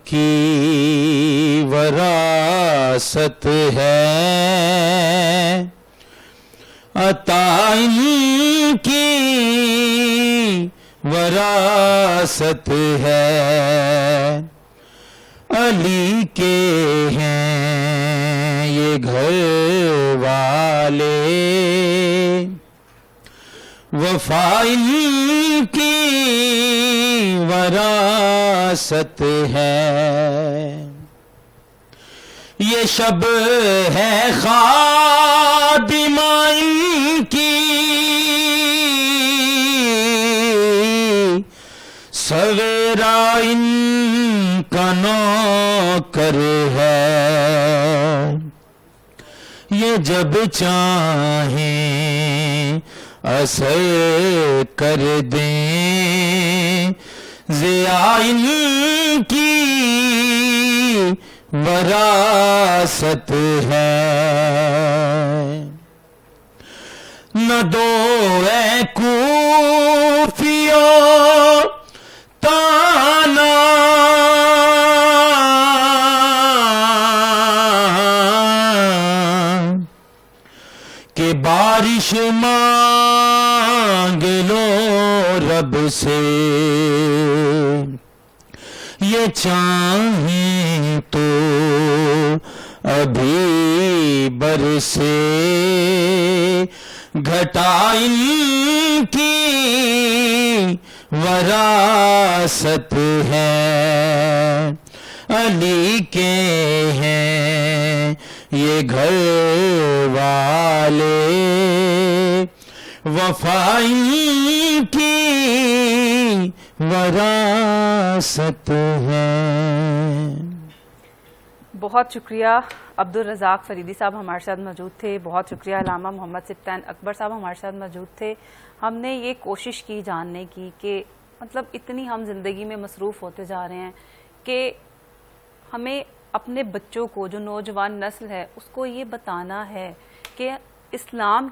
की वरासत है, अता इनकी वरासत है। अली के हैं ये घर वाले, वफा इनकी वरासत है। ये शब है खादिमा इनकी, सवेरा इनका नौकर है। ये जब चाहें असर कर दें, ज़िया इनकी वरासत है। न दो ऐ कूफियों ताना, के बारिश मांग लो रब से। ये चाहें तो अभी बरसे, घटा इनकी वरासत है। अली के हैं ये घर वाले, वफा इनकी वरासत है। बहुत शुक्रिया अब्दुल रज़ाक फरीदी साहब हमारे साथ मौजूद थे। बहुत शुक्रिया अल्लामा मोहम्मद सिफ्तान अकबर साहब हमारे साथ मौजूद थे। हमने ये कोशिश की जानने की कि मतलब इतनी हम ज़िंदगी में मसरूफ़ होते जा रहे हैं कि हमें अपने बच्चों को, जो नौजवान नस्ल है, उसको ये बताना है कि इस्लाम